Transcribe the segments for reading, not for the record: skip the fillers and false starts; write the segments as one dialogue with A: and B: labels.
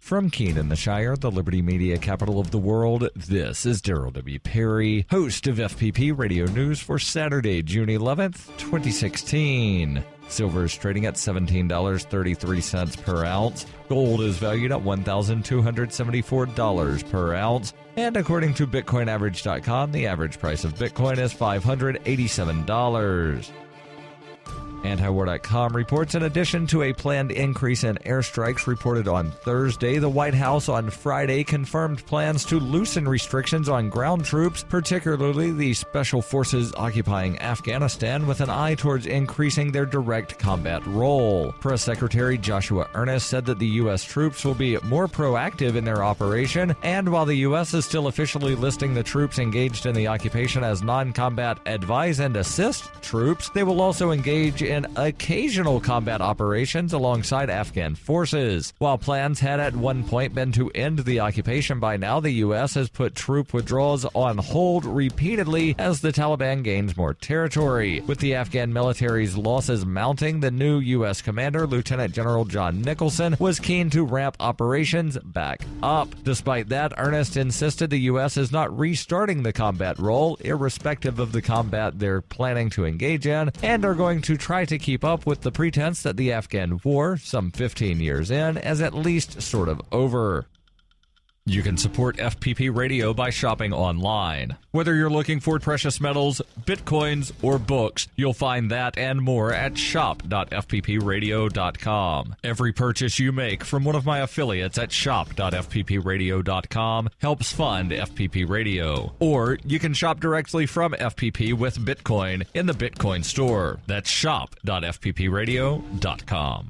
A: From Keene in the Shire, the Liberty Media capital of the world, this is Daryl W. Perry, host of FPP Radio News for Saturday, June 11th, 2016. Silver is trading at $17.33 per ounce. Gold is valued at $1,274 per ounce. And according to BitcoinAverage.com, the average price of Bitcoin is $587. Antiwar.com reports in addition to a planned increase in airstrikes reported on Thursday, the White House on Friday confirmed plans to loosen restrictions on ground troops, particularly the special forces occupying Afghanistan, with an eye towards increasing their direct combat role. Press Secretary Joshua Earnest said that the U.S. troops will be more proactive in their operation, and while the U.S. is still officially listing the troops engaged in the occupation as non-combat advise and assist troops, they will also engage in occasional combat operations alongside Afghan forces. While plans had at one point been to end the occupation by now, the U.S. has put troop withdrawals on hold repeatedly as the Taliban gains more territory. With the Afghan military's losses mounting, the new U.S. commander, Lieutenant General John Nicholson, was keen to ramp operations back up. Despite that, Earnest insisted the U.S. is not restarting the combat role, irrespective of the combat they're planning to engage in, and are going to try to keep up with the pretense that the Afghan War, some 15 years in, is at least sort of over. You can support FPP Radio by shopping online. Whether you're looking for precious metals, bitcoins, or books, you'll find that and more at shop.fppradio.com. Every purchase you make from one of my affiliates at shop.fppradio.com helps fund FPP Radio. Or you can shop directly from FPP with Bitcoin in the Bitcoin store. That's shop.fppradio.com.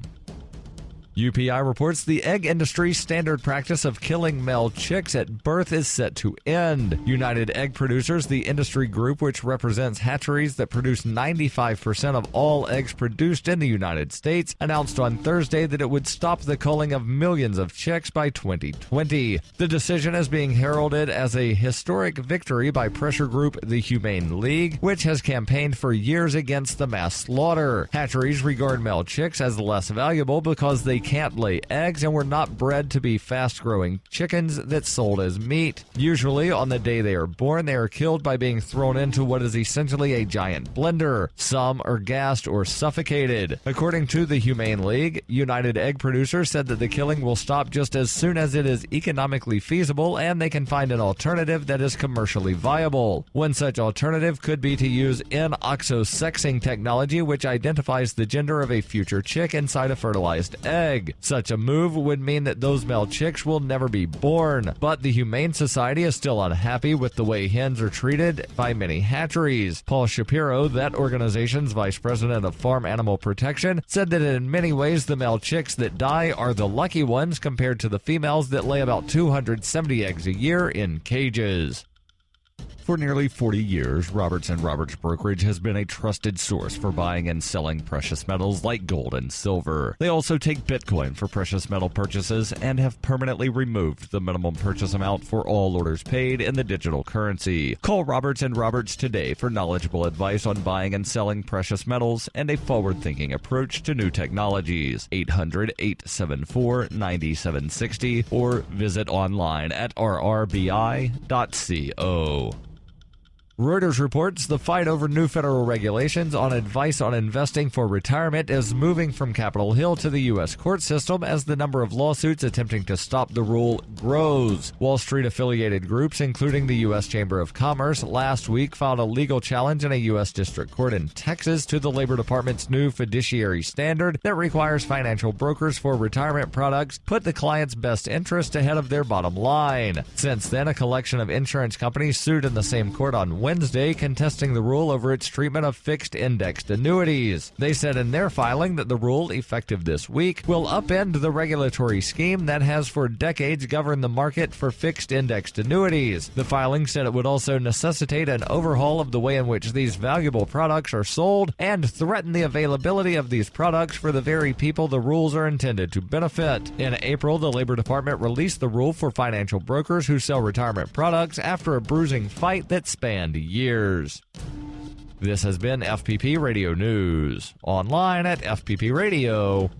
A: UPI reports the egg industry's standard practice of killing male chicks at birth is set to end. United Egg Producers, the industry group which represents hatcheries that produce 95% of all eggs produced in the United States, announced on Thursday that it would stop the culling of millions of chicks by 2020. The decision is being heralded as a historic victory by pressure group the Humane League, which has campaigned for years against the mass slaughter. Hatcheries regard male chicks as less valuable because they can't lay eggs and were not bred to be fast-growing chickens that's sold as meat. Usually, on the day they are born, they are killed by being thrown into what is essentially a giant blender. Some are gassed or suffocated. According to the Humane League, United Egg Producers said that the killing will stop just as soon as it is economically feasible and they can find an alternative that is commercially viable. One such alternative could be to use in-oxo-sexing technology, which identifies the gender of a future chick inside a fertilized egg. Such a move would mean that those male chicks will never be born, but the Humane Society is still unhappy with the way hens are treated by many hatcheries. Paul Shapiro, that organization's vice president of farm animal protection, said that in many ways the male chicks that die are the lucky ones compared to the females that lay about 270 eggs a year in cages. For nearly 40 years, Roberts & Roberts Brokerage has been a trusted source for buying and selling precious metals like gold and silver. They also take Bitcoin for precious metal purchases and have permanently removed the minimum purchase amount for all orders paid in the digital currency. Call Roberts & Roberts today for knowledgeable advice on buying and selling precious metals and a forward-thinking approach to new technologies. 800-874-9760 or visit online at rrbi.co. Reuters reports the fight over new federal regulations on advice on investing for retirement is moving from Capitol Hill to the U.S. court system as the number of lawsuits attempting to stop the rule grows. Wall Street-affiliated groups, including the U.S. Chamber of Commerce, last week filed a legal challenge in a U.S. district court in Texas to the Labor Department's new fiduciary standard that requires financial brokers for retirement products put the client's best interest ahead of their bottom line. Since then, a collection of insurance companies sued in the same court on Wednesday, contesting the rule over its treatment of fixed-indexed annuities. They said in their filing that the rule, effective this week, will upend the regulatory scheme that has for decades governed the market for fixed-indexed annuities. The filing said it would also necessitate an overhaul of the way in which these valuable products are sold and threaten the availability of these products for the very people the rules are intended to benefit. In April, the Labor Department released the rule for financial brokers who sell retirement products after a bruising fight that spanned years. This has been FPP Radio News, online at fppradio.com.